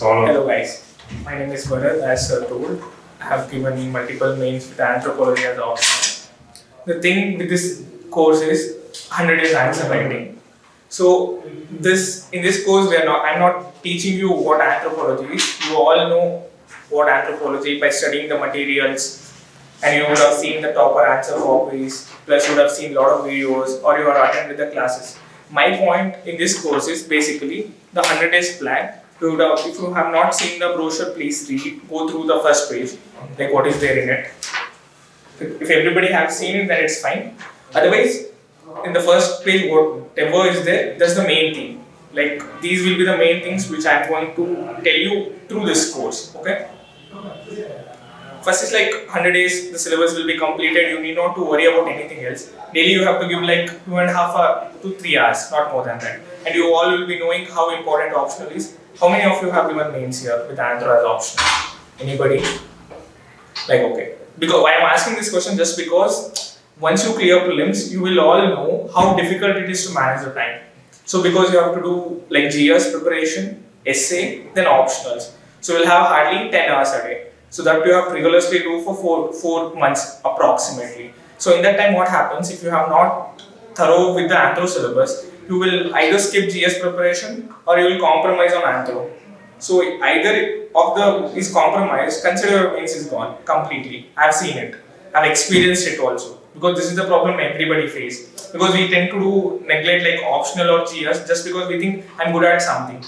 Hello guys, my name is Bharat. As told, I have given multiple mains with anthropology as option. The thing with this course is 100 is answer writing. So in this course I'm not teaching you what anthropology is. You all know what anthropology by studying the materials, and you would have seen the topper answer copies, plus you would have seen a lot of videos or you are attended the classes. My point in this course is basically the 100 days plan. If you have not seen the brochure, please read, go through the first page, like what is there in it. If everybody has seen it, then it's fine. Otherwise, in the first page, whatever is there, that's the main thing. Like these will be the main things which I'm going to tell you through this course. Okay. First is like 100 days, the syllabus will be completed. You need not to worry about anything else. Daily you have to give like 2.5 to 3 hours, not more than that. And you all will be knowing how important optional is. How many of you have given mains here with Anthro as optional? Anybody? Like okay. Because why I'm asking this question, just because once you clear prelims, you will all know how difficult it is to manage the time. So because you have to do like GS preparation, essay, then optionals. So you'll have hardly 10 hours a day. So that you have to rigorously do for 4 months approximately. So in that time, what happens if you have not thorough with the Anthro syllabus, you will either skip GS preparation or you will compromise on Anthro. So either of the is compromised, consider your mains is gone completely. I've seen it. I've experienced it also. Because this is the problem everybody faces. Because we tend to neglect like optional or GS just because we think I'm good at something.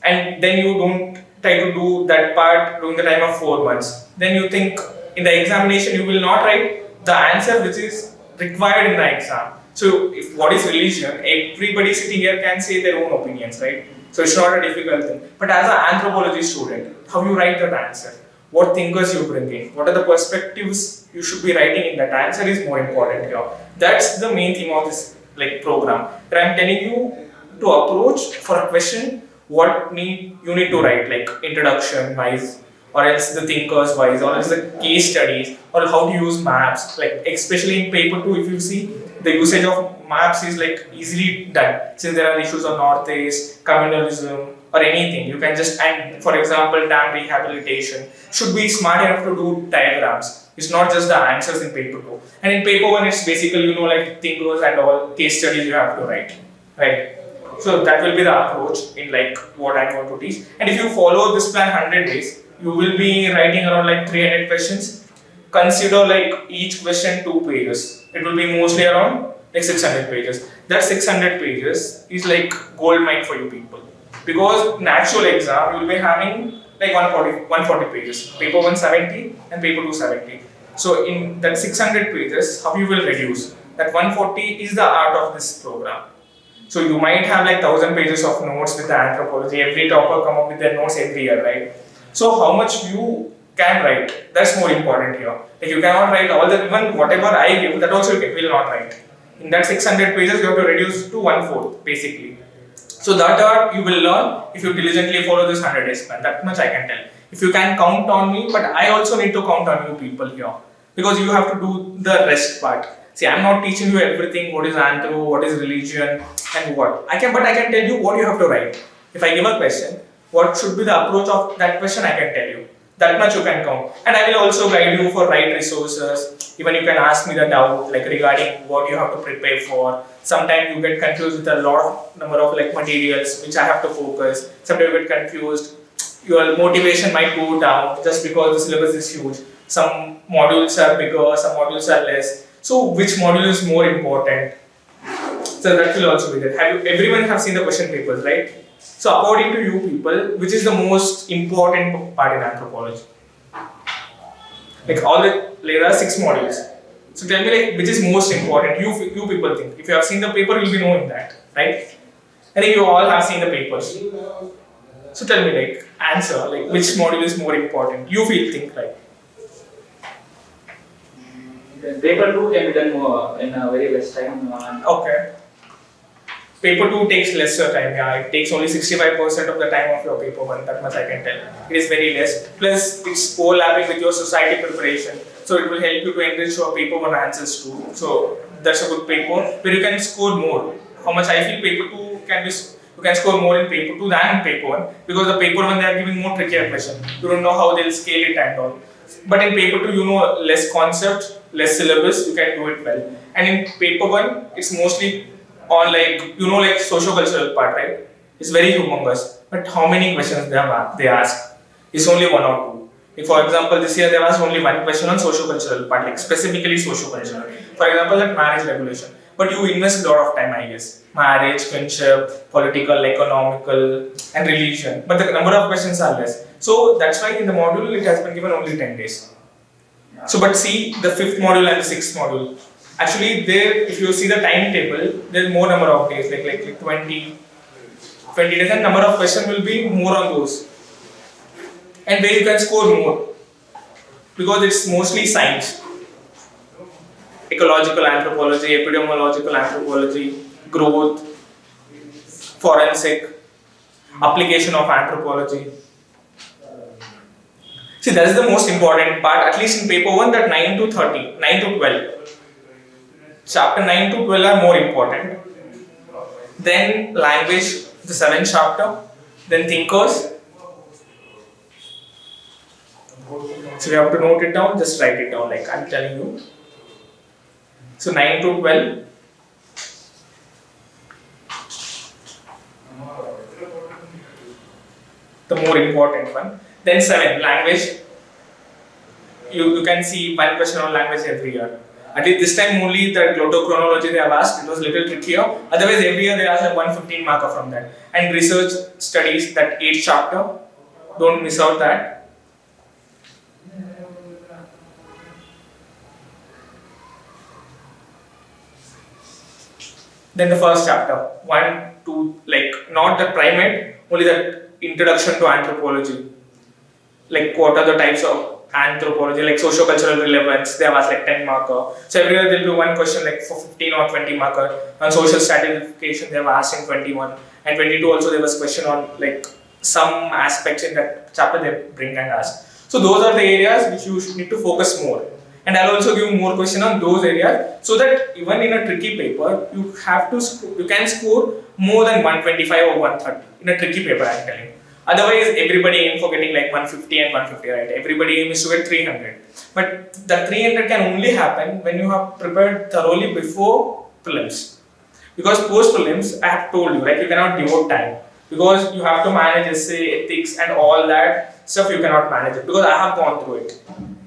And then you don't try to do that part during the time of 4 months. Then you think in the examination you will not write the answer which is required in the exam. So if what is religion, everybody sitting here can say their own opinions, right? So it's not a difficult thing. But as an anthropology student, how you write that answer? What thinkers you bring in? What are the perspectives you should be writing in that answer is more important here. That's the main theme of this program. That I'm telling you to approach for a question what you need to write, like introduction wise, or else the thinkers wise, or else the case studies, or how to use maps. Like especially in paper 2, if you see, the usage of maps is like easily done. Since there are issues on northeast, communalism, or anything, you can just, and for example, dam rehabilitation, should be smart enough to do diagrams. It's not just the answers in paper 2. And in paper 1, it's basically, like thinkers and all case studies you have to write, right? So that will be the approach in like what I'm going to teach. And if you follow this plan 100 days, you will be writing around like 300 questions. Consider like each question 2 pages. It will be mostly around like 600 pages. That 600 pages is like gold mine for you people. Because in actual exam, you will be having like 140 pages. Paper 170 and paper 270. So in that 600 pages, how you will reduce? That 140 is the art of this program. So you might have like 1,000 pages of notes with the anthropology. Every topper come up with their notes every year, right? So how much you can write, that's more important here. Like you cannot write even whatever I give, that also you will not write. In that 600 pages, you have to reduce to 1/4 basically. So that art you will learn if you diligently follow this 100 days plan. That much I can tell. If you can count on me, but I also need to count on you people here. Because you have to do the rest part. See, I'm not teaching you everything, what is anthro, what is religion, and what. But I can tell you what you have to write. If I give a question, what should be the approach of that question, I can tell you. That much you can count. And I will also guide you for right resources. Even you can ask me the doubt, like regarding what you have to prepare for. Sometimes you get confused with a lot of number of like materials which I have to focus. Sometimes you get confused. Your motivation might go down just because the syllabus is huge. Some modules are bigger, some modules are less. So which module is more important? So that will also be there. Everyone have seen the question papers, right? So according to you people, which is the most important part in anthropology? Like there are 6 modules. So tell me like which is most important? You people think. If you have seen the paper, you'll be knowing that, right? I think you all have seen the papers. So tell me like answer like which module is more important? You think right? Paper 2 can be done more in a very less time. Okay. Paper 2 takes lesser time, yeah. It takes only 65% of the time of your paper 1, that much I can tell. It is very less. Plus, it's overlapping with your society preparation. So, it will help you to enrich your paper 1 answers too. So, that's a good paper where you can score more. How much I feel paper 2 can be You can score more in paper 2 than in paper 1 because the paper 1 they are giving more trickier question. You don't know how they'll scale it and all. But in paper 2 you know less concept, less syllabus, you can do it well. And in paper 1 it's mostly on like like socio-cultural part, right? It's very humongous. But how many questions they ask? It's only one or two. If for example this year they asked only one question on socio-cultural part, like specifically socio-cultural. For example, like marriage regulation. But you invest a lot of time, I guess. Marriage, friendship, political, economical, and religion. But the number of questions are less. So that's why in the module it has been given only 10 days. So but see the 5th module and the 6th module. Actually there, if you see the timetable, there's more number of days, like 20 days, and number of questions will be more on those. And where you can score more. Because it's mostly science. Ecological anthropology, epidemiological anthropology, growth, forensic, application of anthropology. See, that is the most important part, at least in paper 1, that 9 to 30, 9 to 12. Chapter 9 to 12 are more important. Then language, the 7th chapter. Then thinkers. So you have to note it down, just write it down like I'm telling you. So 9 to 12. The more important one. Then 7, language. You can see one question on language every year. At least this time only the glottochronology they have asked, it was a little trickier. Otherwise every year they ask a 115 marker from that. And research studies, that 8th chapter. Don't miss out that. Then the first chapter, 1, 2, like not the primate, only the introduction to anthropology. Like what are the types of anthropology, like socio-cultural relevance, they have asked like 10 marker. So every year there will be one question like for 15 or 20 marker. On social stratification they have asked in 21. And 22 also there was question on like some aspects in that chapter they bring and ask. So those are the areas which you need to focus more. And I'll also give more question on those areas so that even in a tricky paper, you can score more than 125 or 130 in a tricky paper, I'm telling you. Otherwise, everybody aim for getting like 150 and 150, right? Everybody aims to get 300. But the 300 can only happen when you have prepared thoroughly before prelims. Because post prelims, I have told you, like you cannot devote time. Because you have to manage essay, ethics and all that stuff, you cannot manage it. Because I have gone through it.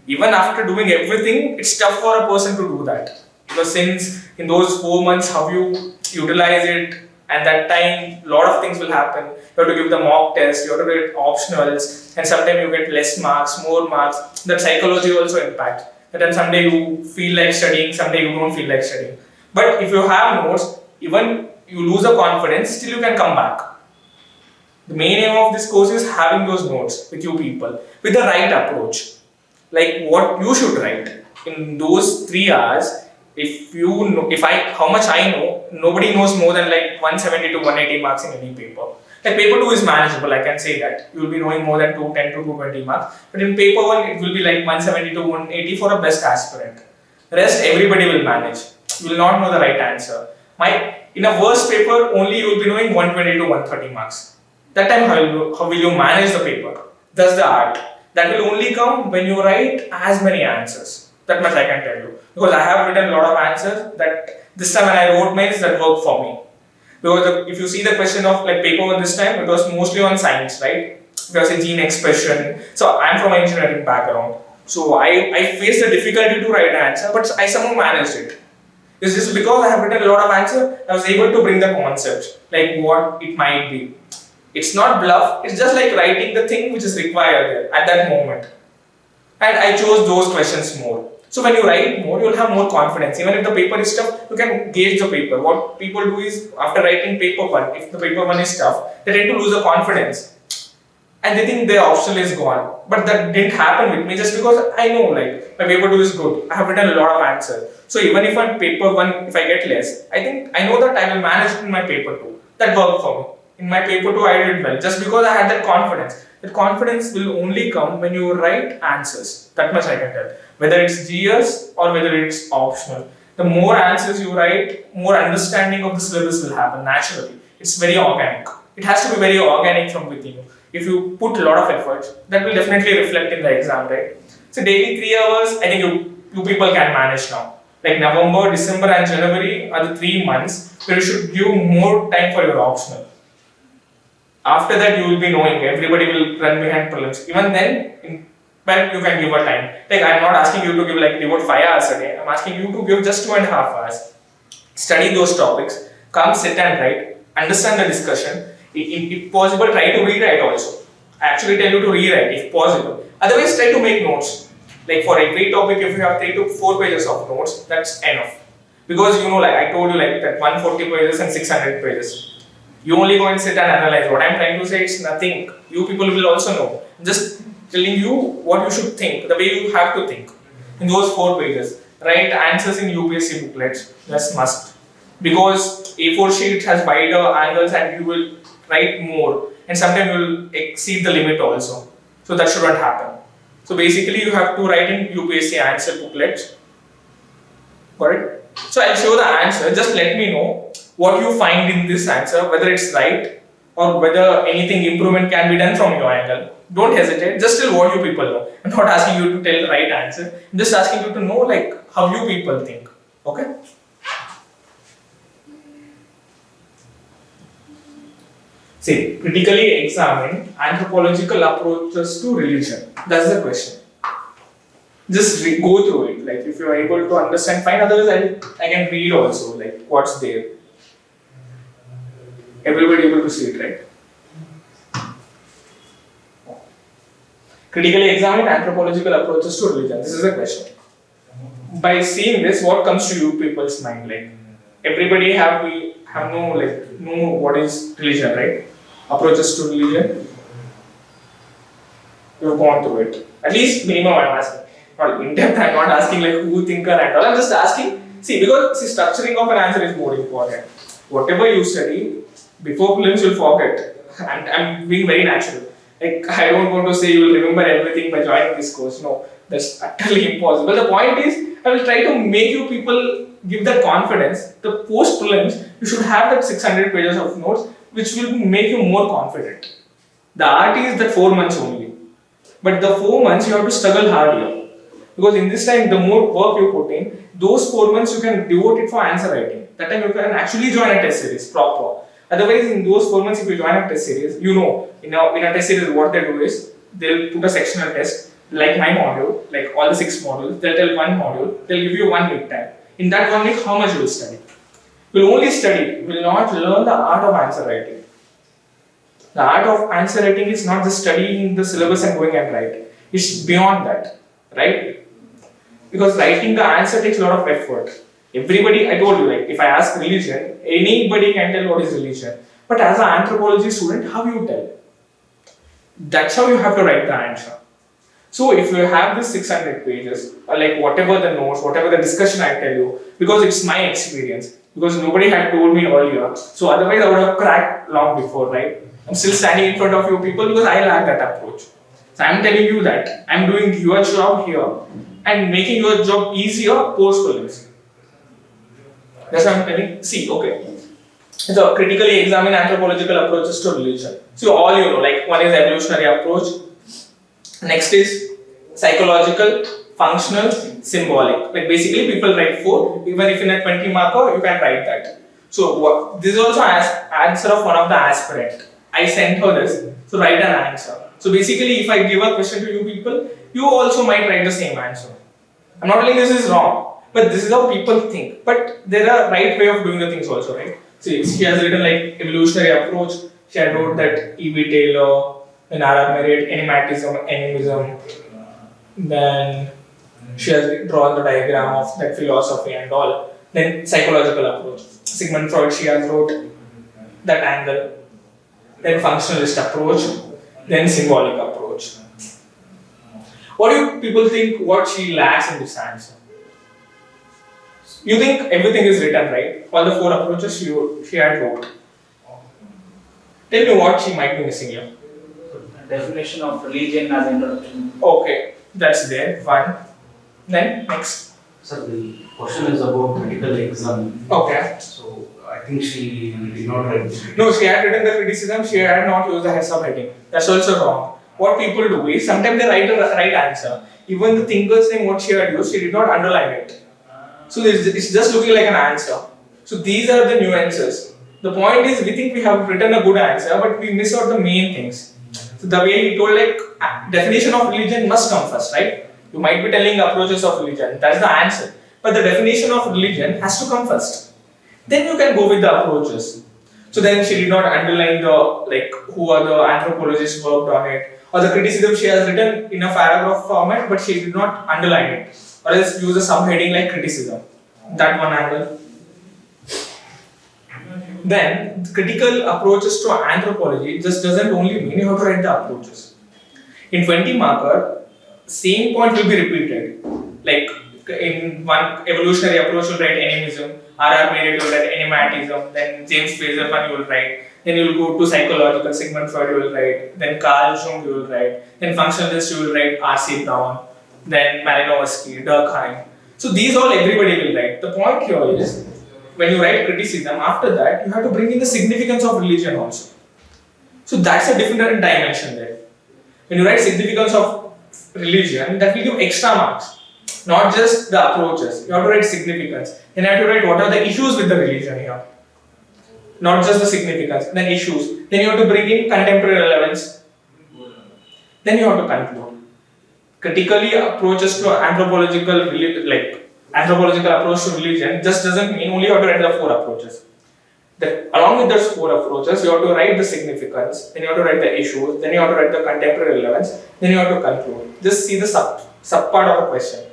Even after doing everything, it's tough for a person to do that. Because since in those 4 months, how you utilize it, and that time, a lot of things will happen. You have to give the mock test, you have to get optionals, and sometimes you get less marks, more marks. That psychology also impacts. That then someday you feel like studying, someday you don't feel like studying. But if you have notes, even you lose the confidence, still you can come back. The main aim of this course is having those notes with you people, with the right approach. Like what you should write in those 3 hours. If you know, how much I know, nobody knows more than like 170 to 180 marks in any paper. Like paper 2 is manageable, I can say that. You will be knowing more than 210 to 220 marks. But in paper 1, it will be like 170 to 180 for a best aspirant. Rest, everybody will manage. You will not know the right answer. In a worst paper, only you will be knowing 120 to 130 marks. That time, how will you manage the paper? That's the art. That will only come when you write as many answers. That much I can tell you. Because I have written a lot of answers that this time when I wrote mains that worked for me. Because if you see the question of like paper 1 this time, it was mostly on science, right? It was a gene expression. So I'm from an engineering background. So I faced the difficulty to write an answer, but I somehow managed it. It's just because I have written a lot of answers, I was able to bring the concept, like what it might be. It's not bluff, it's just like writing the thing which is required there at that moment. And I chose those questions more. So when you write more, you'll have more confidence. Even if the paper is tough, you can gauge the paper. What people do is, after writing paper 1, if the paper 1 is tough, they tend to lose the confidence. And they think their option is gone. But that didn't happen with me just because I know like my paper 2 is good. I have written a lot of answers. So even if on paper 1, if I get less, I know that I will manage it in my paper 2. That worked for me. In my paper 2, I did well just because I had that confidence. That confidence will only come when you write answers. That much I can tell. Whether it's GS or whether it's optional. The more answers you write, more understanding of the syllabus will happen naturally. It's very organic. It has to be very organic from within you. If you put a lot of effort, that will definitely reflect in the exam, right? So daily 3 hours, I think you people can manage now. Like November, December and January are the 3 months where you should give more time for your optional. After that, you will be knowing everybody will run behind prelims. Even then, but you can give a time. Like I'm not asking you to give like devote 5 hours a day. I'm asking you to give just 2.5 hours. Study those topics. Come sit and write. Understand the discussion. If possible, try to rewrite also. I actually tell you to rewrite if possible. Otherwise, try to make notes. Like for every topic, if you have 3 to 4 pages of notes, that's enough. Because like I told you, like that 140 pages and 600 pages. You only go and sit and analyze. What I'm trying to say is nothing. You people will also know. Just telling you what you should think, the way you have to think. In those 4 pages, write answers in UPSC booklets. That's must. Because A4 sheet has wider angles and you will write more. And sometimes you will exceed the limit also. So that shouldn't happen. So basically you have to write in UPSC answer booklets. Got it? So I'll show the answer. Just let me know what you find in this answer, whether it's right or whether anything improvement can be done from your angle. Don't hesitate. Just tell what you people know. I'm not asking you to tell the right answer. I'm just asking you to know like how you people think. Okay? See, critically examine anthropological approaches to religion. That's the question. Just go through it. Like if you are able to understand, fine. Otherwise, I can read also. Like what's there. Everybody able to see it, right? Critically examine anthropological approaches to religion. This is the question. By seeing this, what comes to you people's mind? Like everybody have know what is religion, right? Approaches to religion. You've gone through it. At least minimum I'm asking. Not in depth, I'm not asking like who thinker and all. I'm just asking, because structuring of an answer is more important. Whatever you study, before prelims you'll forget. And I'm being very natural. Like I don't want to say you will remember everything by joining this course. No, that's utterly impossible. The point is, I will try to make you people give that confidence. The post prelims, you should have that 600 pages of notes, which will make you more confident. The art is that 4 months only. But the 4 months you have to struggle hard here. Because in this time, the more work you put in, those 4 months you can devote it for answer writing. That time you can actually join a test series proper. Otherwise, in those 4 months, if you join a test series, in a test series, what they do is they'll put a sectional test, like my module, like all the 6 modules. They'll tell one module, they'll give you 1 week time. In that 1 week, how much you will study? You will only study, you will not learn the art of answer writing. The art of answer writing is not just studying the syllabus and going and write. It's beyond that, right? Because writing the answer takes a lot of effort. Everybody, I told you, like if I ask religion, anybody can tell what is religion. But as an anthropology student, how you tell? That's how you have to write the answer. So if you have this 600 pages, or like whatever the notes, whatever the discussion I tell you, because it's my experience, because nobody had told me earlier, so otherwise I would have cracked long before, right? I'm still standing in front of you people because I lack that approach. So I'm telling you that I'm doing your job here and making your job easier post-prelims. That's what I'm telling. See, okay. So critically examine anthropological approaches to religion. So all you know, like one is evolutionary approach. Next is psychological, functional, symbolic. Like basically people write 4. Even if in a 20 marker, you can write that. So this is also answer of one of the aspirant. I sent her this. So write an answer. So basically if I give a question to you people, you also might write the same answer. I'm not telling this is wrong, but this is how people think. But there are right way of doing the things also, right? See, she has written like evolutionary approach. She had wrote that E.B. Taylor, then R.R. Marriott, enigmatism, animism. Then she has drawn the diagram of that philosophy and all. Then psychological approach. Sigmund Freud, she has wrote that angle. Then functionalist approach. Then symbolic approach. What do you people think what she lacks in this answer? You think everything is written, right? All the 4 approaches she had wrote. Tell me what she might be missing here. Definition of religion as introduction. Okay, that's there. 1. Then next. Sir, the question is about medical exam. Okay. So I think she did not write this. No, she had written the criticism, she had not used the subheading. That's also wrong. What people do is, sometimes they write the right answer. Even the thinker's name, what she had used, she did not underline it. So it's just looking like an answer. So these are the nuances. The point is, we think we have written a good answer, but we miss out the main things. So the way he told, like, definition of religion must come first, right? You might be telling approaches of religion, that's the answer. But the definition of religion has to come first. Then you can go with the approaches. So then she did not underline the, like, who are the anthropologists worked on it, or the criticism she has written in a paragraph format, but she did not underline it, or else use a subheading like criticism. That one angle. Then critical approaches to anthropology just doesn't only mean you have to write the approaches. In 20 marker, same point will be repeated. Like in one evolutionary approach, you'll write animism. R.R. Marriott will write animatism. Then James Fraser one you will write. Then you will go to psychological, Sigmund Freud you will write. Then Carl Jung you will write. Then functionalist you will write R.C. Brown. Then Malinowski, Durkheim. So these all everybody will write. The point here is, when you write criticism, after that you have to bring in the significance of religion also. So that's a different dimension there. When you write significance of religion, that will give extra marks. Not just the approaches. You have to write significance. Then you have to write what are the issues with the religion here. Not just the significance, then issues. Then you have to bring in contemporary relevance. Then you have to conclude. Critically approaches to anthropological approach to religion just doesn't mean only you have to write the 4 approaches. Along with those 4 approaches, you have to write the significance, then you have to write the issues, then you have to write the contemporary relevance, then you have to conclude. Just see the sub part of a question.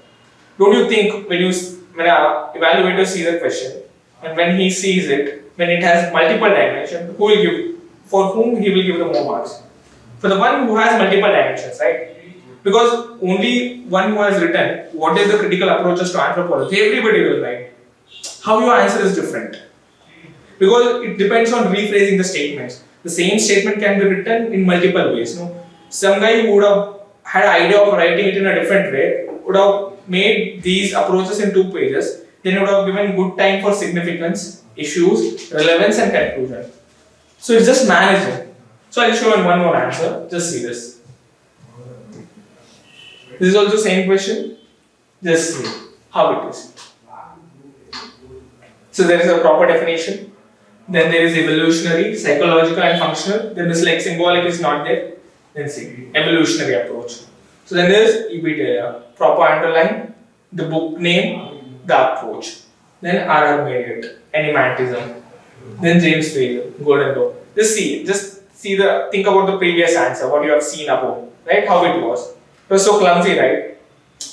Don't you think when an evaluator sees a question and when he sees it, when it has multiple dimensions, for whom he will give the more marks? For the one who has multiple dimensions, right? Because only one who has written what is the critical approaches to anthropology, everybody will write. How your answer is different. Because it depends on rephrasing the statements. The same statement can be written in multiple ways. No? Some guy who would have had an idea of writing it in a different way would have made these approaches in 2 pages. Then he would have given good time for significance, issues, relevance and conclusion. So it's just managing. So I'll show you one more answer. Just see this. This is also same question. Just see how it is. So there is a proper definition. Then there is evolutionary, psychological and functional. Then this like symbolic is not there. Then see, evolutionary approach. So then there is EBT, proper underline, the book name, the approach. Then R.R. Marriott, animatism. Then James Fraser, Golden Law. Just think about the previous answer, what you have seen above, right? How it was. It was so clumsy, right?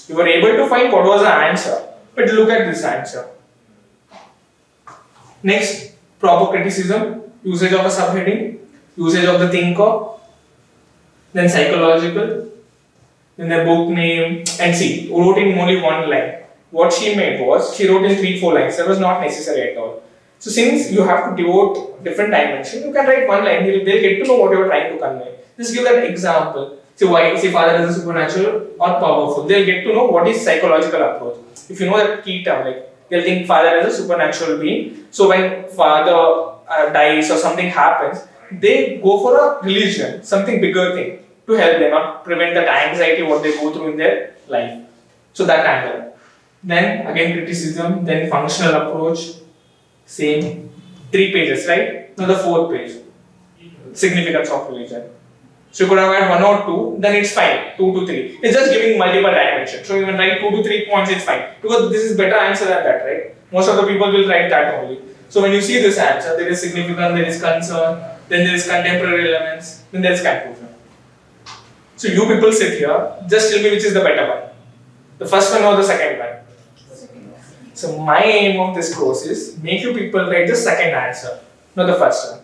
You were able to find what was the answer, but look at this answer. Next, proper criticism, usage of a subheading, usage of the thinker, then psychological, then the book name, and see, wrote in only 1 line. What she made was, she wrote in 3-4 lines, that was not necessary at all. So since you have to devote different dimensions, you can write 1 line, they'll get to know what you are trying to convey. Just give that example. See father is a supernatural or powerful. They'll get to know what is psychological approach. If you know that key term, like they'll think father is a supernatural being. So when father dies or something happens, they go for a religion, something bigger thing to help them or prevent that anxiety what they go through in their life. So that angle. Then again criticism, then functional approach, same 3 pages, right? Now the 4th page, significance of religion. So you could have had 1 or 2, then it's fine. 2 to 3. It's just giving multiple dimensions. So you can write 2 to 3 points, it's fine. Because this is better answer than that, right? Most of the people will write that only. So when you see this answer, there is significance, there is concern, then there is contemporary elements, then there is conclusion. So you people sit here, just tell me which is the better one. The first one or the second one? So my aim of this course is make you people write the second answer, not the first one.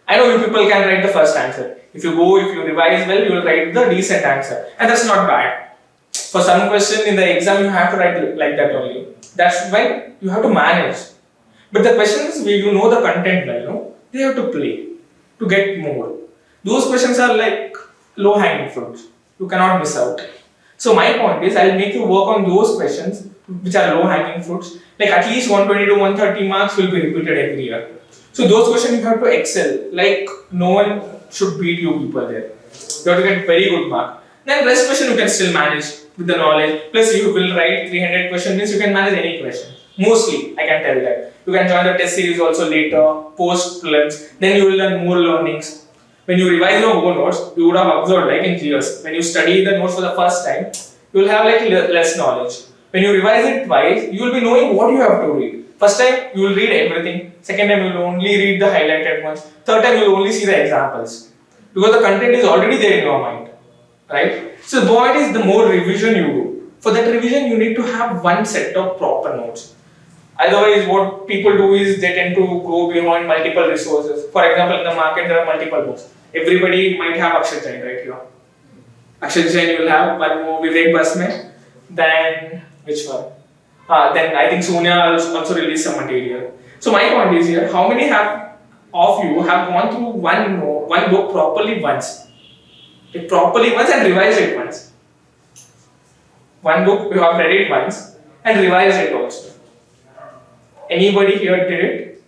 I know you people can write the first answer. If you revise well, you will write the decent answer. And that's not bad. For some question in the exam, you have to write like that only. That's when you have to manage. But the questions where you know the content well, no? They have to play to get more. Those questions are like low hanging fruits. You cannot miss out. So my point is, I'll make you work on those questions which are low hanging fruits, like at least 120 to 130 marks will be repeated every year. So those questions you have to excel. Like no one should beat you people there. You have to get very good mark. Then rest question you can still manage with the knowledge. Plus you will write 300 questions, means you can manage any question. Mostly, I can tell that. You can join the test series also later, post prelims. Then you will learn more learnings. When you revise your own notes, you would have observed like in GS. When you study the notes for the first time, you will have like less knowledge. When you revise it twice, you will be knowing what you have to read. First time you will read everything. Second time you will only read the highlighted ones. Third time you will only see the examples. Because the content is already there in your mind. Right? So the point is the more revision you do. For that revision you need to have one set of proper notes. Otherwise what people do is they tend to go beyond multiple resources. For example, in the market there are multiple books. Everybody might have Akshay Jain right here. Akshay Jain you will have one more Vivek Basme. Then which one? Then I think Sonia also released some material. So my point is here, how many of you have gone through one book properly once? Properly once and revised it once. One book you have read it once and revised it also. Anybody here did it?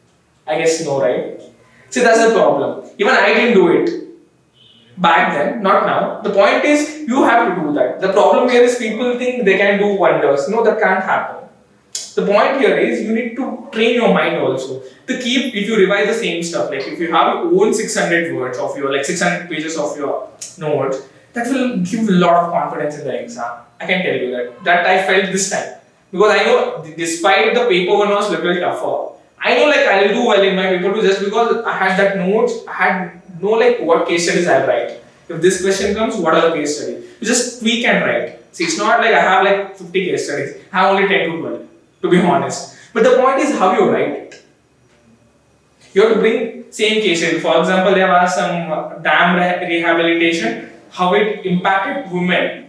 I guess no, right? See, that's the problem. Even I didn't do it back then, not now. The point is, you have to do that. The problem here is people think they can do wonders. No, that can't happen. The point here is you need to train your mind also to keep, if you revise the same stuff, like if you have your own 600 words of your, like 600 pages of your notes, that will give a lot of confidence in the exam. I can tell you that. That I felt this time. Because I know, despite the paper one was little tougher, I know like I will do well in my paper 2 just because I had that notes, I had know like what case studies I'll write. If this question comes, what are the case studies? You just tweak and write. See, it's not like I have like 50 case studies. I have only 10 to 12, to be honest. But the point is how you write it. You have to bring same case study. For example, they have asked some dam rehabilitation, how it impacted women.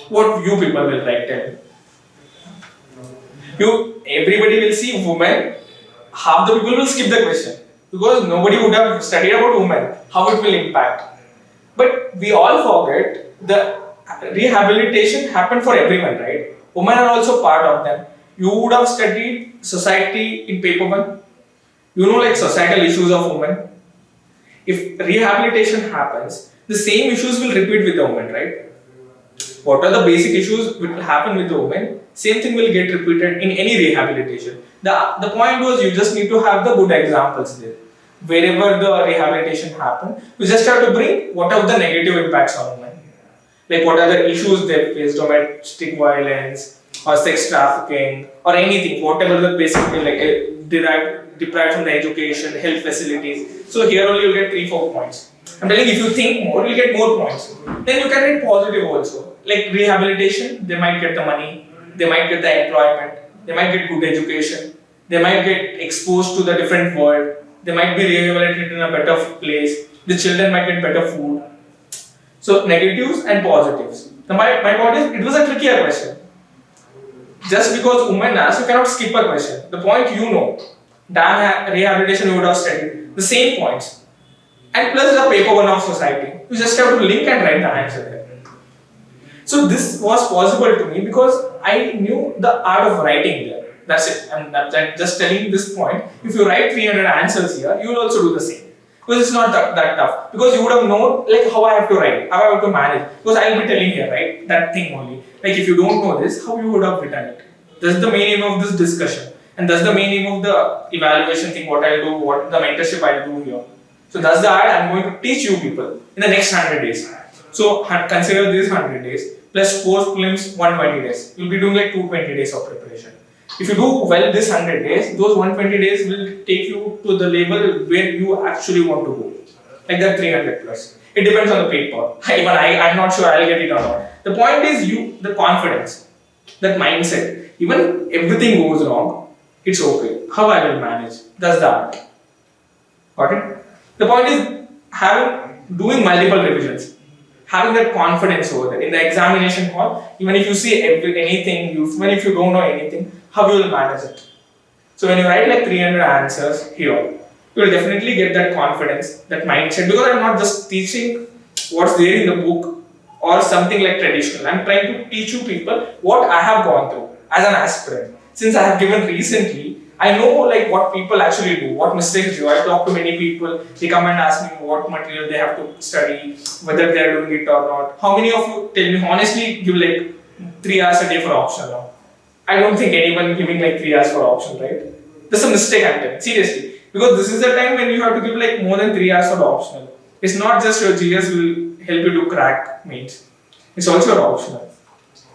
What you people will write, tell me. Everybody will see women, half the people will skip the question because nobody would have studied about women, how it will impact. But we all forget the rehabilitation happened for everyone, right? Women are also part of them. You would have studied society in paper 1. You know like societal issues of women. If rehabilitation happens, the same issues will repeat with the women, right? What are the basic issues which will happen with the women? Same thing will get repeated in any rehabilitation. The point was you just need to have the good examples there. Wherever the rehabilitation happen, you just have to bring what are the negative impacts on women. Like what are the issues they face, domestic violence or sex trafficking or anything, whatever the basically like deprived from the education, health facilities. So here only you'll get 3-4 points. I'm telling you, if you think more, you'll get more points. Then you can get positive also. Like rehabilitation, they might get the money, they might get the employment, they might get good education, they might get exposed to the different world, they might be rehabilitated in a better place, the children might get better food. So negatives and positives. Now my point is, it was a trickier question. Just because women asked, you cannot skip a question. The point you know, damn rehabilitation you would have studied, the same points. And plus the paper 1 of society. You just have to link and write the answer there. So this was possible to me because I knew the art of writing there. That's it. I'm just telling you this point. If you write 300 answers here, you will also do the same. Because it's not that tough. Because you would have known like how I have to write, how I have to manage. Because I will be telling here, right? That thing only. Like if you don't know this, how you would have written it. That's the main aim of this discussion. And that's the main aim of the evaluation thing, what I'll do, what the mentorship I'll do here. So that's the art I'm going to teach you people in the next 100 days. So consider this 100 days plus post prelims 120 days. You'll be doing like 220 days of preparation. If you do well this 100 days, those 120 days will take you to the level where you actually want to go. Like that 300 plus. It depends on the paper. Even I'm not sure I'll get it or not. The point is the confidence, that mindset. Even everything goes wrong, it's okay. How I will manage. That's the art. Got it? The point is doing multiple revisions. Having that confidence over there. In the examination hall, even if you see anything, even if you don't know anything, how you will manage it. So when you write like 300 answers here, you will definitely get that confidence, that mindset. Because I'm not just teaching what's there in the book or something like traditional. I'm trying to teach you people what I have gone through. as an aspirant, since I have given recently, I know like what people actually do, what mistakes do. I talk to many people, they come and ask me what material they have to study, whether they are doing it or not. How many of you, tell me honestly, give like 3 hours a day for optional now? I don't think anyone giving like 3 hours for option, right? That's a mistake I'm telling, seriously. Because this is the time when you have to give like more than 3 hours for the optional. It's not just your GS will help you to crack mains. It's also your optional.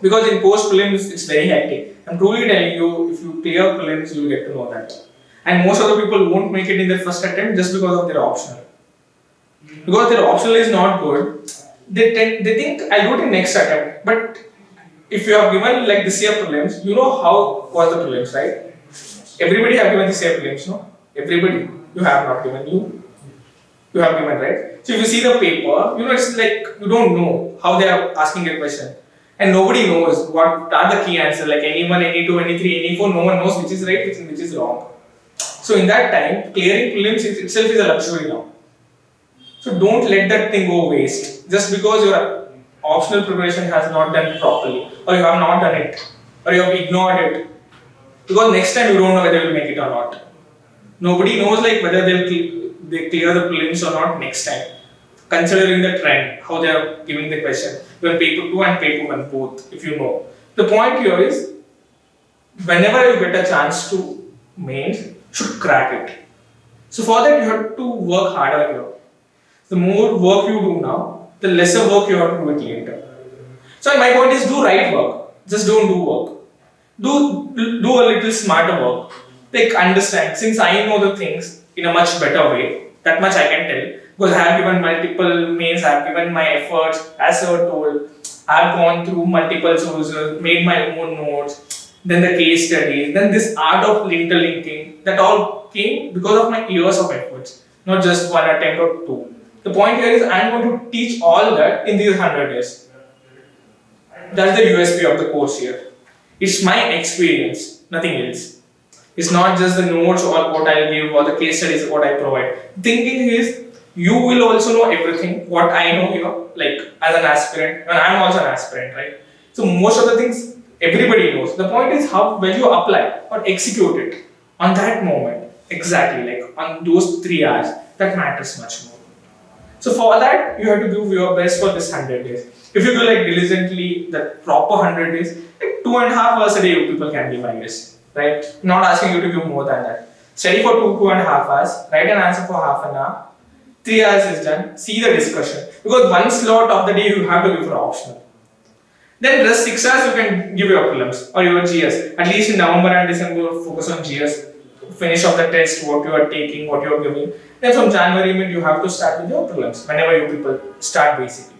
Because in post prelims, it's very hectic. I'm truly telling you, if you clear prelims, you'll get to know that. And most of the people won't make it in their first attempt just because of their optional. Because their optional is not good, they think I'll do it in next attempt. But if you have given like this year prelims, you know how was the prelims, right? Everybody have given this year prelims, no? Everybody. You have not given. You have given, right? So if you see the paper, you know it's like you don't know how they are asking a question. And nobody knows what are the key answers, like any1, any2, any3, any4, no one knows which is right, which is wrong. So in that time, clearing prelims itself is a luxury now. So don't let that thing go waste just because your optional preparation has not done properly, or you have not done it, or you have ignored it. Because next time you don't know whether you will make it or not. Nobody knows like whether they clear the prelims or not next time. Considering the trend, how they are giving the question, even paper 2 and paper 1 both, if you know. The point here is, whenever you get a chance to mains, you should crack it. So for that you have to work harder here. The more work you do now, the lesser work you have to do it later. So my point is, do right work, just don't do work. Do a little smarter work. Like understand, since I know the things in a much better way, that much I can tell. Because I have given multiple mains, I have given my efforts, as sir told, I have gone through multiple sources, made my own notes, then the case studies, then this art of interlinking, that all came because of my years of efforts, not just one attempt or two. The point here is I am going to teach all that in these 100 days. That's the USP of the course here. It's my experience, nothing else. It's not just the notes or what I'll give or the case studies what I provide. Thinking is, you will also know everything what I know here, like as an aspirant, and I'm also an aspirant, right? So most of the things everybody knows. The point is how well you apply or execute it on that moment, exactly like on those 3 hours, that matters much more. So for that, you have to give your best for this 100 days. If you do like diligently, the proper 100 days, like 2.5 hours a day, you people can give, I guess, right? Not asking you to give more than that. Study for 2.5 hours, write an answer for half an hour, 3 hours is done, see the discussion. Because one slot of the day you have to give for optional. Then rest 6 hours you can give your prelims or your GS. At least in November and December, focus on GS. Finish off the test, what you are taking, what you are giving. Then from January mid you have to start with your prelims. Whenever you people start basically.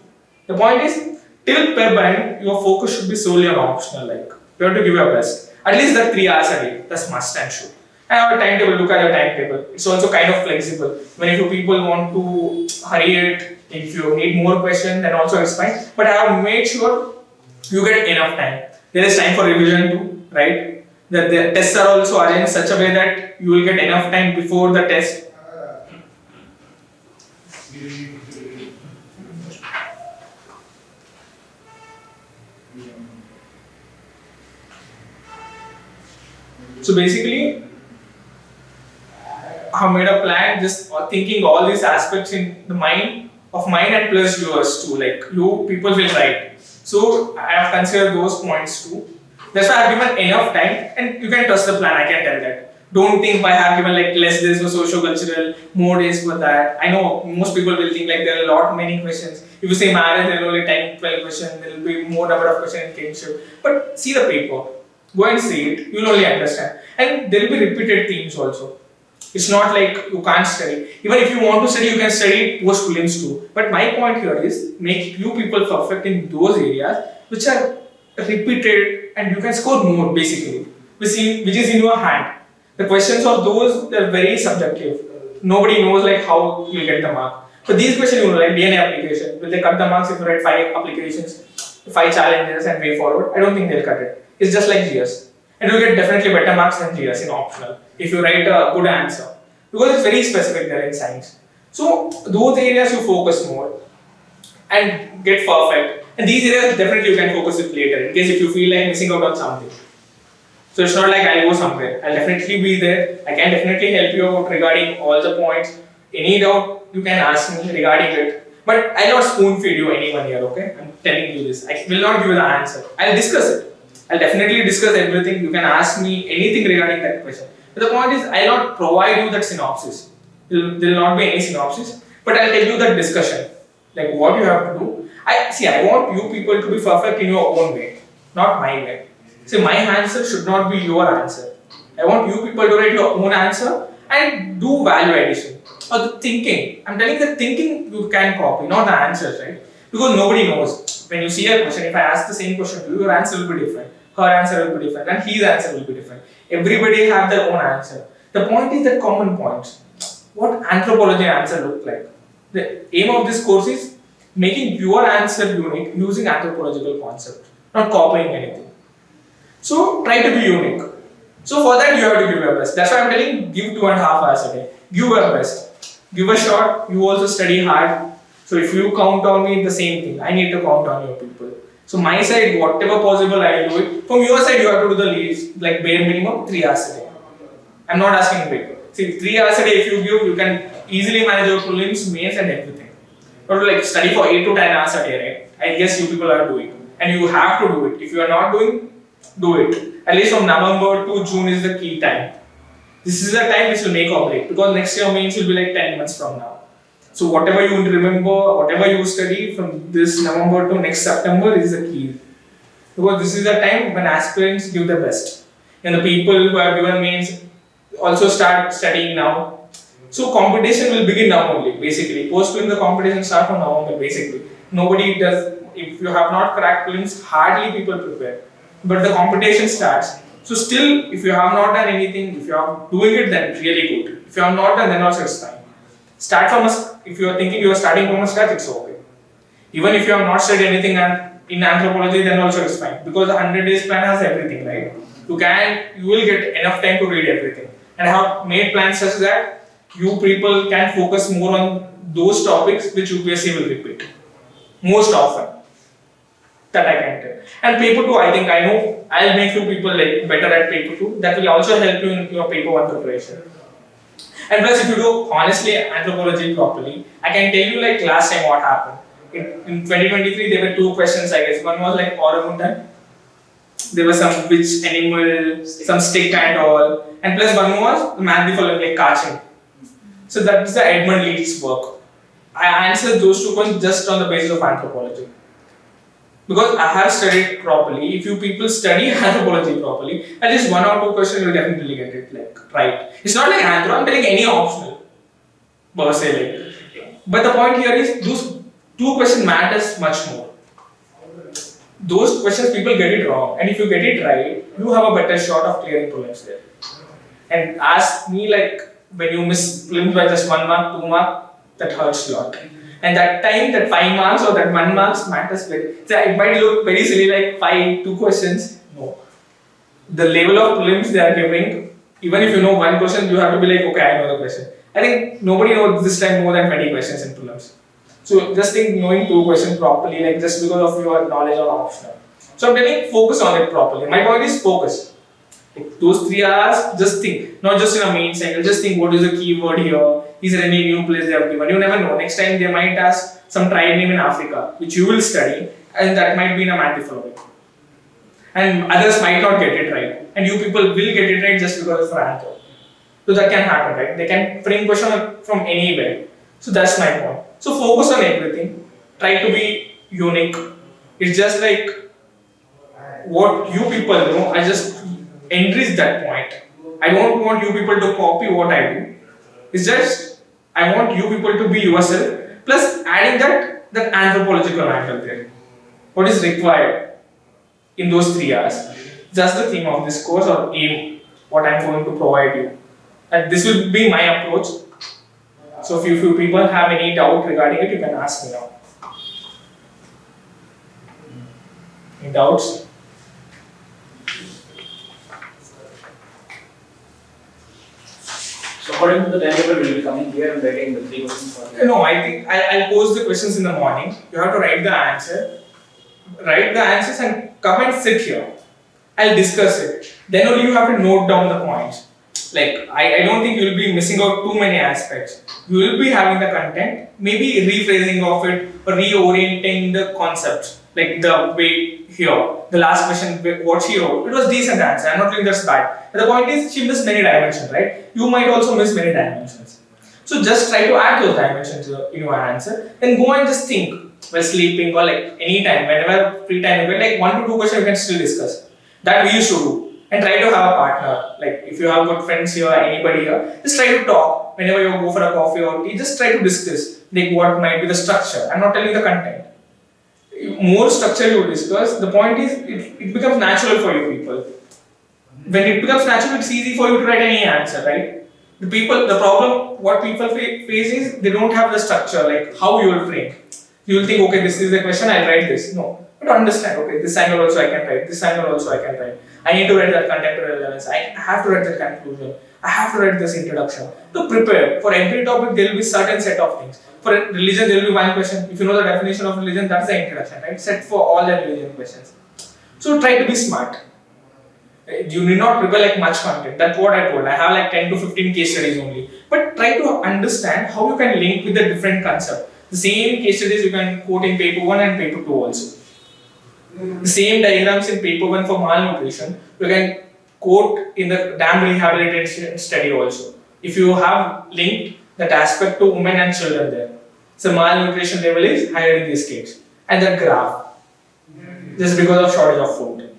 The point is, till Feb end, your focus should be solely on optional. Like you have to give your best. At least that 3 hours a day. That's must and should. And our timetable, look at your timetable. It's also kind of flexible. When if you people want to hurry it, if you need more questions, then also it's fine. But I have made sure you get enough time. There is time for revision too, right? The tests are also arranged in such a way that you will get enough time before the test. So basically, I have made a plan just thinking all these aspects in the mind of mine and plus yours too. Like you people will write. So I have considered those points too. That's why I have given enough time and you can trust the plan, I can tell that. Don't think I have given like less days for socio-cultural, more days for that. I know most people will think like there are many questions. If you say marriage, there are only 10, 12 questions, there will be more number of questions in kinship. But see the paper, go and see it, you will only understand. And there will be repeated themes also. It's not like you can't study. Even if you want to study, you can study post prelims too. But my point here is make you people perfect in those areas which are repeated and you can score more basically, which is in your hand. The questions of those, they're very subjective. Nobody knows like how you'll get the mark. But these questions, you know, like DNA application, will they cut the marks if you write 5 applications, 5 challenges and way forward? I don't think they'll cut it. It's just like GS. And you'll get definitely better marks than GS in optional if you write a good answer. Because it's very specific there in science. So those areas you focus more and get perfect. And these areas definitely you can focus it later in case if you feel like missing out on something. So it's not like I'll go somewhere. I'll definitely be there. I can definitely help you out regarding all the points. Any doubt you can ask me regarding it. But I'll not spoon feed you anyone here, okay? I'm telling you this. I will not give you the answer. I'll discuss it. I'll definitely discuss everything. You can ask me anything regarding that question. But the point is, I'll not provide you that synopsis. There will not be any synopsis. But I'll tell you that discussion. Like what you have to do. I want you people to be perfect in your own way, not my way. See, my answer should not be your answer. I want you people to write your own answer and do value addition. Or the thinking. I'm telling the thinking you can copy, not the answers, right? Because nobody knows. When you see a question, if I ask the same question to you, your answer will be different. Her answer will be different, and his answer will be different. Everybody have their own answer. The point is that common points. What anthropology answer look like? The aim of this course is making your answer unique using anthropological concept, not copying anything. So try to be unique. So for that you have to give your best. That's why I'm telling give 2.5 hours a day. Give your best. Give a shot. You also study hard. So if you count on me, the same thing. I need to count on your people. So my side, whatever possible, I will do it. From your side, you have to do the least, like bare minimum 3 hours a day. I'm not asking big. See, 3 hours a day, if you give, you can easily manage your prelims, mains, and everything. But like study for 8 to 10 hours a day, right? I guess you people are doing, and you have to do it. If you are not doing, do it. At least from November to June is the key time. This is the time which will make or break, because next year mains will be like 10 months from now. So whatever you remember, whatever you study from this November to next September is the key. Because this is the time when aspirants give the best. And the people who have given mains also start studying now. So competition will begin now only, basically. Post-prelims, the competition starts from now only, basically. Nobody does, if you have not cracked prelims, hardly people prepare. But the competition starts. So still, if you have not done anything, if you are doing it, then really good. If you have not done, then also it's fine. Start from if you are thinking you are starting from a scratch, it's okay. Even if you have not studied anything in anthropology, then also it's fine. Because the 100 days plan has everything, right? You will get enough time to read everything. And I have made plans such that you people can focus more on those topics which UPSC will repeat. Most often. That I can tell. And paper 2, I think I know I'll make you people like better at paper 2. That will also help you in your paper 1 preparation. And plus, if you do honestly anthropology properly, I can tell you like last time what happened. In 2023, there were 2 questions, I guess. One was like orangutan. There was some which animal, some stick and all. And plus one was the man before like catching. So that's the Edmund Leeds work. I answered those 2 questions just on the basis of anthropology. Because I have studied properly. If you people study anthropology properly, at least 1 or 2 questions you'll definitely get it like right. It's not like anthro, I'm telling any optional per se like. But the point here is those 2 questions matters much more. Those questions people get it wrong, and if you get it right, you have a better shot of clearing prelims there. And ask me like when you miss prelims by just 1 mark, 2 mark, that hurts a lot. And that time, that 5 marks or that 1 marks matters very. So it might look very silly, like 2 questions. No. The level of prelims they are giving, even if you know 1 question, you have to be like, okay, I know the question. I think nobody knows this time more than 20 questions in prelims. So just think knowing 2 questions properly, like just because of your knowledge are optional. So I'm telling focus on it properly. My point is focus. Like those 3 hours, just think. Not just in a main cycle, just think what is the keyword here. Is there any new place they have given? You never know. Next time they might ask some tribe name in Africa, which you will study, and that might be in a multi-flowing. And others might not get it right. And you people will get it right just because of Franco. So that can happen, right? They can frame question from anywhere. So that's my point. So focus on everything. Try to be unique. It's just like what you people know. I just enrich that point. I don't want you people to copy what I do. It's just I want you people to be yourself, plus adding that anthropological angle there. What is required in those 3 hours? Just the theme of this course or aim, what I'm going to provide you. And this will be my approach. So if you people have any doubt regarding it, you can ask me now. Any doubts? So according to the timetable, will be coming here and writing the 3 questions for you? No, I think I'll post the questions in the morning. You have to write the answer. Write the answers and come and sit here. I'll discuss it. Then only you have to note down the points. Like, I don't think you'll be missing out too many aspects. You will be having the content, maybe rephrasing of it or reorienting the concepts. Like the way here, the last question, what she wrote, it was decent answer. I'm not saying that's bad. But the point is, she missed many dimensions, right? You might also miss many dimensions. So just try to add those dimensions in your answer. Then go and just think while sleeping or like anytime, whenever free time you get, like 1 to 2 questions you can still discuss. That we used to do. And try to have a partner. Like if you have good friends here, anybody here, just try to talk. Whenever you go for a coffee or tea, just try to discuss like what might be the structure. I'm not telling the content. More structure you discuss, the point is it becomes natural for you people. When it becomes natural, it's easy for you to write any answer, right? The problem, what people face is they don't have the structure, like how you will frame. You will think, okay, this is the question, I'll write this. No, but understand, okay, this angle also I can write, this angle also I can write. I need to write that contemporary relevance, I have to write the conclusion, I have to write this introduction. To prepare, for every topic there will be certain set of things. For religion there will be one question, if you know the definition of religion, that's the introduction, right? Set for all the religion questions. So try to be smart. You need not prepare like much content, that's what I told. I have like 10 to 15 case studies only. But try to understand how you can link with the different concept. The same case studies you can quote in paper 1 and paper 2 also. The same diagrams in paper 1 for malnutrition, you can quote in the dam rehabilitation study also. If you have linked that aspect to women and children there. So malnutrition level is higher in these cases. And the graph. This is because of shortage of food.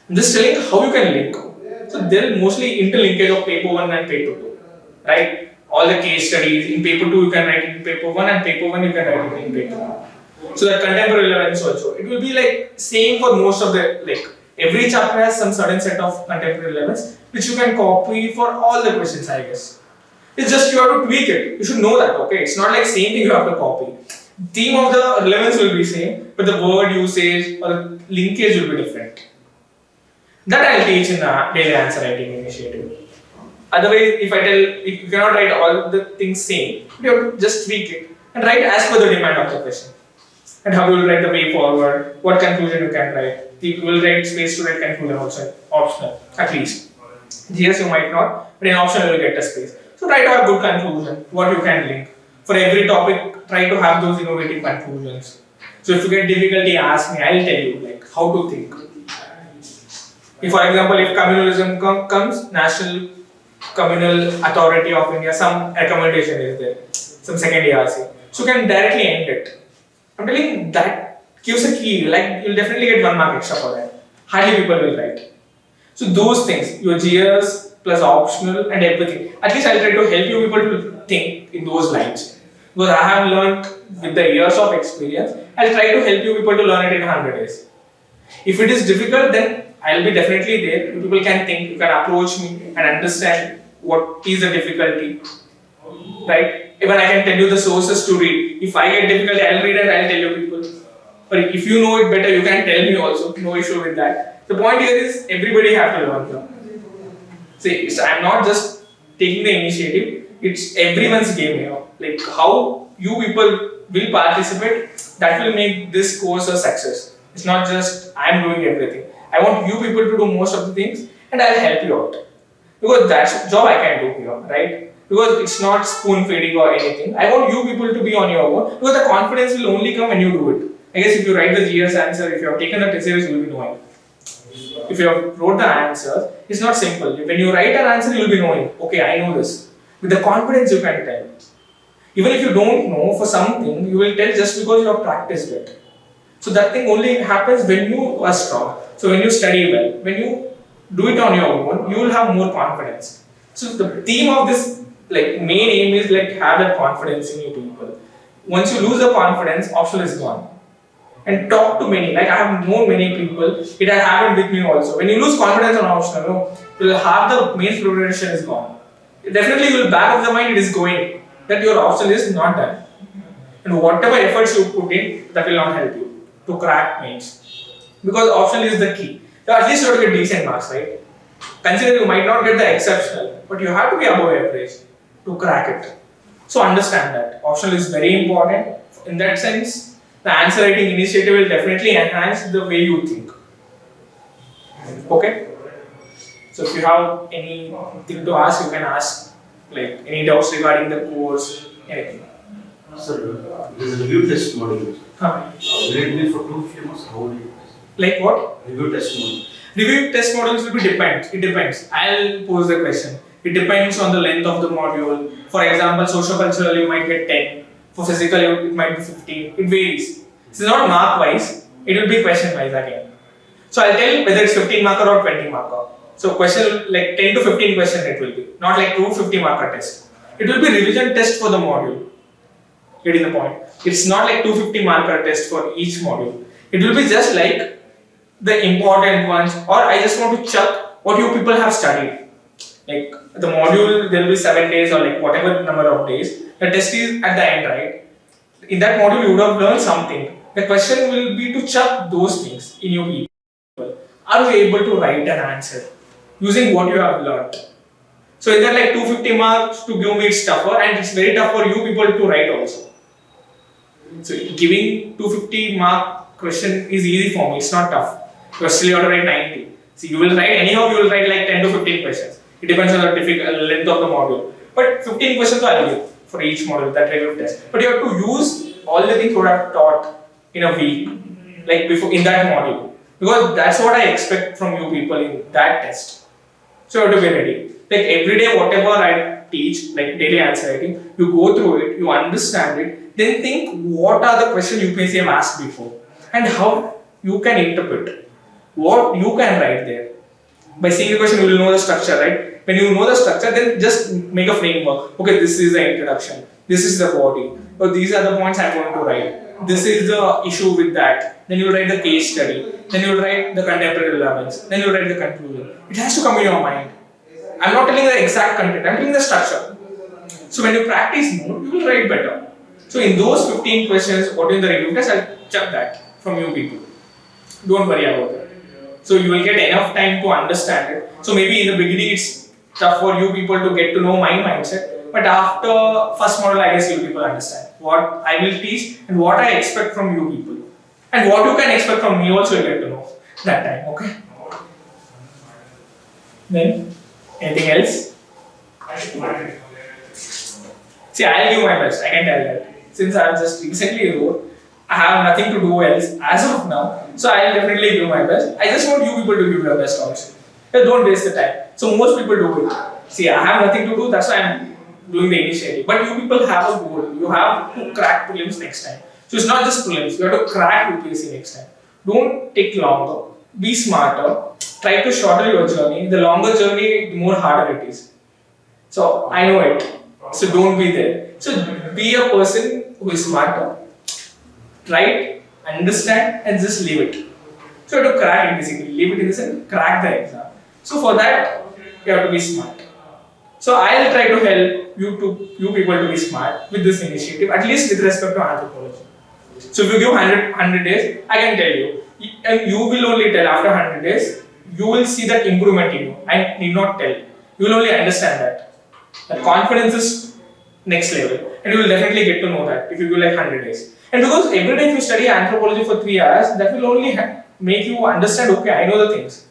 I'm just telling how you can link. So there is mostly interlinkage of paper 1 and paper 2. Right? All the case studies, in paper 2 you can write it in paper 1 and paper 1 you can write it in paper 2. So that contemporary relevance also. It will be like same for most of the, like every chapter has some certain set of contemporary relevance which you can copy for all the questions, I guess. It's just you have to tweak it. You should know that, okay? It's not like same thing you have to copy. Theme of the relevance will be same, but the word usage or the linkage will be different. That I'll teach in the daily answer writing initiative. Otherwise, if I tell, if you cannot write all the things same, you have to just tweak it and write as per the demand of the question. And how you will write the way forward, what conclusion you can write. You will write space to write conclusion also, optional, at least. GS you might not, but in optional you will get a space. So try to have good conclusion, what you can link. For every topic, try to have those innovative conclusions. So if you get difficulty, ask me, I'll tell you like how to think. If for example, if communalism comes, National Communal Authority of India, some recommendation is there, some second ARC. So you can directly end it. I'm telling that gives a key, like you'll definitely get 1 mark extra for that. Hardly people will write. So those things, your GS plus optional and everything. At least I'll try to help you people to think in those lines. Because I have learned with the years of experience, I'll try to help you people to learn it in 100 days. If it is difficult, then I'll be definitely there. People can think, you can approach me and understand what is the difficulty. Right? Even I can tell you the sources to read. If I get difficulty, I'll read and I'll tell you people. But if you know it better, you can tell me also. No issue with that. The point here is everybody have to learn here. See, I'm not just taking the initiative. It's everyone's game here. Like how you people will participate, that will make this course a success. It's not just I'm doing everything. I want you people to do most of the things and I'll help you out. Because that's the job I can do here, right? Because it's not spoon feeding or anything. I want you people to be on your own because the confidence will only come when you do it. I guess if you write the GS answer, if you have taken the test series, you will be knowing. If you have wrote the answer, it's not simple. When you write an answer, you will be knowing, okay, I know this. With the confidence you can tell. Even if you don't know for something, you will tell just because you have practiced it. So that thing only happens when you are strong. So when you study well, when you do it on your own, you will have more confidence. So the theme of this main aim is have that confidence in you people. Once you lose the confidence, optional is gone. And talk to many, I have known many people, it has happened with me also. When you lose confidence on optional, you will have the main preparation is gone. Definitely you will back of the mind it is going, that your optional is not done. And whatever efforts you put in, that will not help you to crack mains. Because optional is the key. So at least you have to get decent marks, right? Consider you might not get the exceptional, but you have to be above average to crack it. So understand that. Optional is very important. In that sense, the answer writing initiative will definitely enhance the way you think. Okay? So if you have anything to ask, you can ask, like any doubts regarding the course, anything. Sir, there is a review test module. Huh. Will it be for 250 marks? How will you? Like what? Review test module. Review test modules will be depends. It depends. I'll pose the question. It depends on the length of the module. For example, socio-cultural you might get 10. For physical it might be 15. It varies. This is not mark wise. It will be question wise again. So I'll tell you whether it's 15 marker or 20 marker. So question like 10 to 15 question it will be. Not like 250 marker test. It will be revision test for the module. Getting the point? It's not like 250 marker test for each module. It will be just like the important ones, or I just want to check what you people have studied. Like the module, there will be 7 days or like whatever number of days. The test is at the end, right? In that module, you would have learned something. The question will be to check those things in your people. Are you able to write an answer using what you have learned? So in that like 250 marks to give me it's tougher, and it's very tough for you people to write also. So giving 250 mark question is easy for me. It's not tough. You still have to write 90. So you will write anyhow. You will write like 10 to 15 questions. It depends on the length of the module. But 15 questions I will give for each module that review test. But you have to use all the things what I have taught in a week, like before in that module, because that's what I expect from you people in that test. So you have to be ready. Like every day, whatever I teach, like daily answer writing, you go through it, you understand it, then think what are the questions UPSC have asked before and how you can interpret, what you can write there. By seeing the question, you will know the structure, right? When you know the structure, then just make a framework. Okay, this is the introduction, this is the body, or these are the points I'm going to write. This is the issue with that. Then you write the case study. Then you write the contemporary relevance. Then you write the conclusion. It has to come in your mind. I'm not telling the exact content, I'm telling the structure. So when you practice more, you will write better. So in those 15 questions, what in the review test, I'll check that from you people. Don't worry about it. So you will get enough time to understand it. So maybe in the beginning it's tough for you people to get to know my mindset. But after first model, I guess you people understand what I will teach and what I expect from you people. And what you can expect from me also you get to know that time, okay? Then, anything else? See, I'll give my best, I can tell that. Since I have just recently wrote, I have nothing to do else as of now. So I'll definitely give my best. I just want you people to give your best also. Don't waste the time. So most people do it. See, I have nothing to do, that's why I'm doing the initiative. But you people have a goal. You have to crack prelims next time. So it's not just prelims, you have to crack UPSC next time. Don't take longer. Be smarter. Try to shorten your journey. The longer journey, the more harder it is. So I know it. So don't be there. So be a person who is smarter. Write, understand, and just leave it. So you have to crack it basically. Leave it in the sense, crack the exam. So for that, you have to be smart. So I'll try to help you people to be smart with this initiative, at least with respect to anthropology. So if you give 100 days, I can tell you, and you will only tell after 100 days, you will see that improvement in you. I need not tell. You will only understand that. The confidence is next level, and you will definitely get to know that if you give like 100 days. And because every day if you study anthropology for 3 hours, that will only make you understand, okay, I know the things.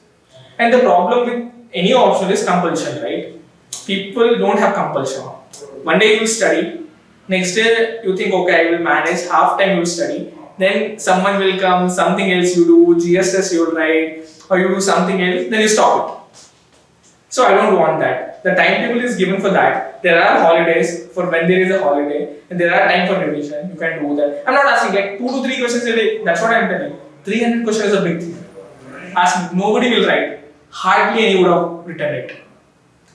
And the problem with any option is compulsion, right? People don't have compulsion. One day you will study, next day you think, okay, I will manage, half time you will study, then someone will come, something else you do, GS test you will write, or you do something else, then you stop it. So I don't want that. The timetable is given for that. There are holidays for when there is a holiday, and there are time for revision. You can do that. I'm not asking like 2 to 3 questions a day. That's what I'm telling. 300 questions is a big thing. Ask me. Nobody will write. Hardly any would have written it.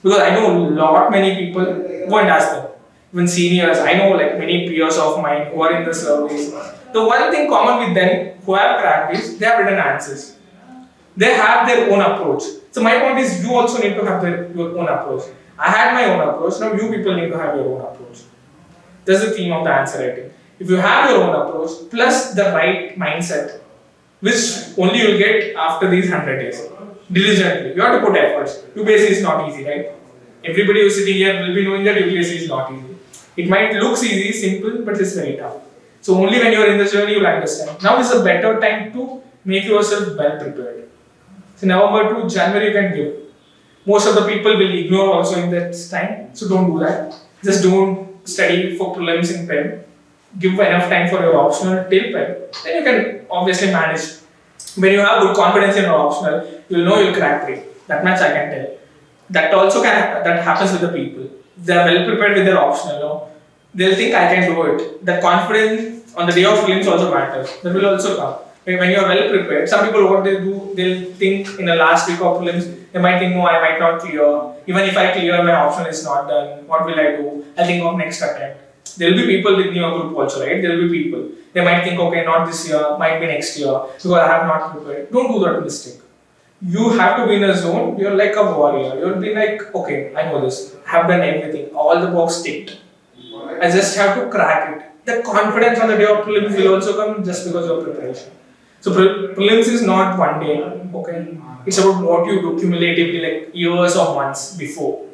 Because I know many people go and ask them. Even seniors, I know like many peers of mine who are in the surveys. The one thing common with them who have cracked is they have written answers. They have their own approach. So my point is you also need to have your own approach. I had my own approach, now you people need to have your own approach. That's the theme of the answer writing. If you have your own approach plus the right mindset, which only you'll get after these 100 days, diligently, you have to put efforts. UPSC is not easy, right? Everybody who's sitting here will be knowing that UPSC is not easy. It might look easy, simple, but it's very tough. So only when you are in the journey, you'll understand. Now is a better time to make yourself well prepared. So November to January you can give. Most of the people will ignore also in that time, so don't do that. Just don't study for prelims in pen. Give enough time for your optional till pen. Then you can obviously manage. When you have good confidence in your optional, you'll know you'll crack 3. That much I can tell. That also that happens with the people. They are well prepared with their optional. No? They'll think I can do it. That confidence on the day of prelims also matters. That will also come. When you are well prepared, some people what they do, they'll think in the last week of prelims, they might think, no, I might not clear. Even if I clear, my option is not done. What will I do? I'll think of next attempt. There will be people in your group also, right? There will be people. They might think, okay, not this year, might be next year, because I have not prepared. Don't do that mistake. You have to be in a zone, you're like a warrior. You'll be like, okay, I know this. I have done everything. All the box ticked. I just have to crack it. The confidence on the day of prelims will also come just because of preparation. So prelims is not one day, okay? It's about what you do cumulatively, like years or months before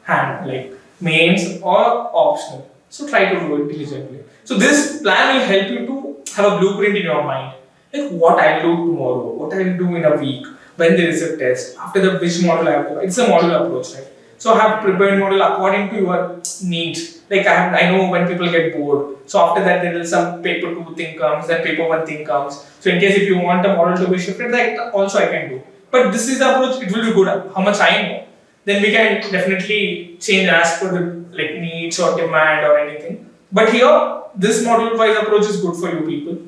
hand, like mains or optional. So try to do it diligently. So this plan will help you to have a blueprint in your mind, like what I'll do tomorrow, what I'll do in a week, when there is a test, after that which model I have to. It's a model approach, right? So I have prepared model according to your needs. Like I know when people get bored. So after that there is some paper 2 thing comes, then paper 1 thing comes. So in case if you want a model to be shifted, that also I can do. But this is the approach, it will be good. How much I know. Then we can definitely change as per the like needs or demand or anything. But here, this model wise approach is good for you people.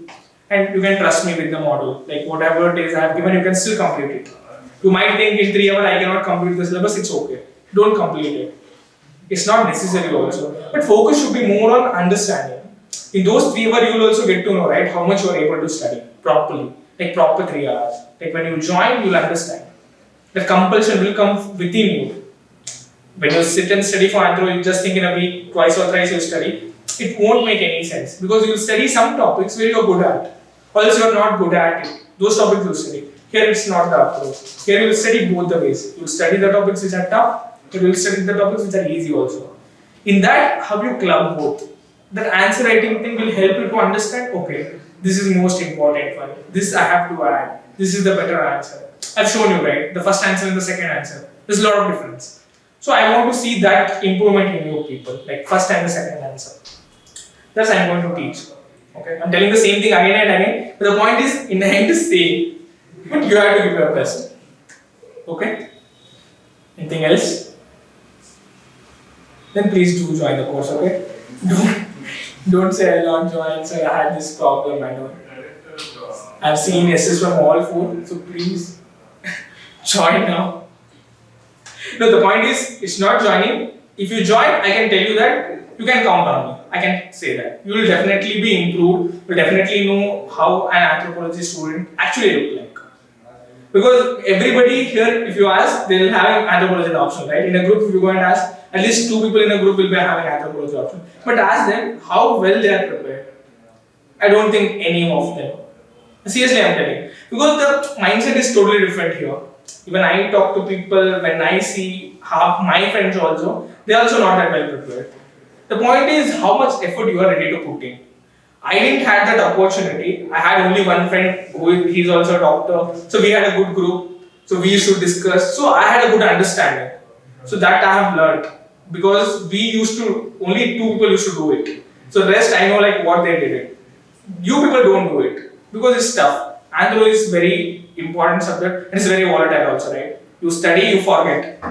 And you can trust me with the model. Like whatever days I have given, you can still complete it. You might think in 3 hours I cannot complete the syllabus, it's okay. Don't complete it. It's not necessary also. But focus should be more on understanding. In those 3 hours, you will also get to know, right, how much you are able to study properly. Like proper 3 hours. Like when you join, you will understand. The compulsion will come within you. When you sit and study for Anthro, you just think in a week, twice or thrice you study. It won't make any sense. Because you will study some topics where you are good at. Or else you are not good at it. Those topics you study. Here it's not the approach. Here you will study both the ways. You will study the topics which are tough. You will study the topics which are easy also. In that, how you club both. That answer writing thing will help you to understand, okay, this is most important for me. This I have to add. This is the better answer. I've shown you, right? The first answer and the second answer. There's a lot of difference. So I want to see that improvement in you people, like first and the second answer. That's I'm going to teach. Okay, I'm telling the same thing again and again, but the point is, in the end, is same, but you have to give your best. Okay? Anything else? Then please do join the course. Okay? Don't say I'll not join. So I had this problem. I know. I've seen S's from all 4, so please join now. No, the point is, it's not joining. If you join, I can tell you that you can count on me. I can say that. You will definitely be improved. You will definitely know how an anthropology student actually look like. Because everybody here, if you ask, they will have an anthropology option, right? In a group, if you go and ask, at least 2 people in a group will be having anthropology option. But ask them how well they are prepared. I don't think any of them. Seriously, I'm telling. Because the mindset is totally different here. Even I talk to people, when I see half my friends also, they are also not that well prepared. The point is how much effort you are ready to put in. I didn't have that opportunity. I had only one friend who he's also a doctor. So we had a good group. So we used to discuss. So I had a good understanding. So that I have learned. Because we used to, only 2 people used to do it. So the rest I know like what they did it. You people don't do it. Because it's tough. Anthro is very important subject and it's very volatile also, right? You study, you forget.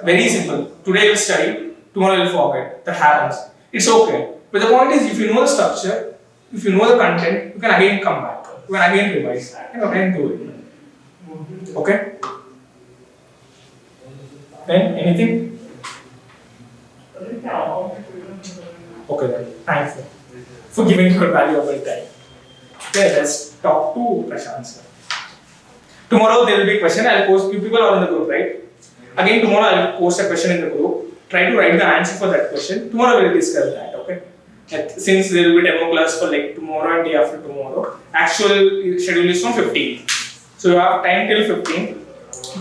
Very simple. Today you'll study, tomorrow you'll forget. That happens. It's okay. But the point is, if you know the structure, if you know the content, you can again come back. You can again revise. And again do it. Okay? Then, anything? Okay then. Thanks for giving your valuable time. Okay, let's talk to Prashant sir. Tomorrow there will be a question. I'll post. You people are in the group, right? Again, tomorrow I'll post a question in the group. Try to write the answer for that question. Tomorrow we'll discuss that. Okay? Since there will be demo class for like tomorrow and day after tomorrow, actual schedule is from 15. So you have time till 15.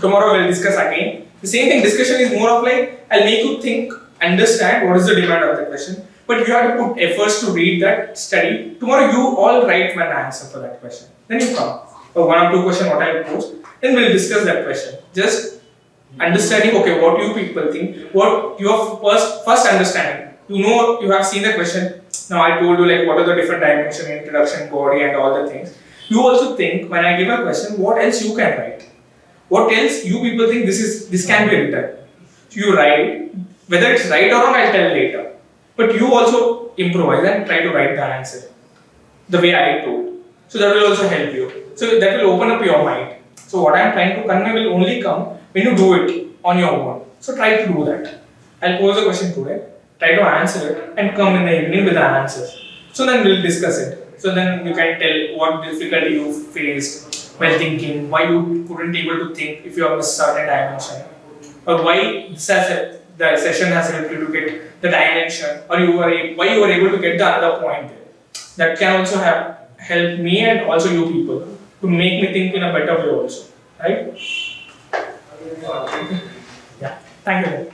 Tomorrow we'll discuss again. The same thing. Discussion is more of like I'll make you think, understand what is the demand of the question. But you have to put efforts to read that, study. Tomorrow you all write one answer for that question. Then you come. Or 1 or 2 questions what I will post. then we'll discuss that question. Just understanding, okay, what you people think, what your first understanding. You know, you have seen the question. Now I told you like what are the different dimensions, introduction, body, and all the things. You also think when I give a question, what else you can write? What else you people think this can be written? So you write, whether it's right or wrong, I'll tell later. But you also improvise and try to write the answer the way I told. So that will also help you. So that will open up your mind. So what I'm trying to convey will only come when you do it on your own. So try to do that. I'll pose a question today, try to answer it, and come in the evening with the answers. So then we'll discuss it. So then you can tell what difficulty you faced while thinking, why you couldn't able to think if you have a certain dimension, or why the session has helped you to get the dimension, or why you were able to get the other point there. That can also have helped me and also you people to make me think in a better way also, right? Yeah. Thank you.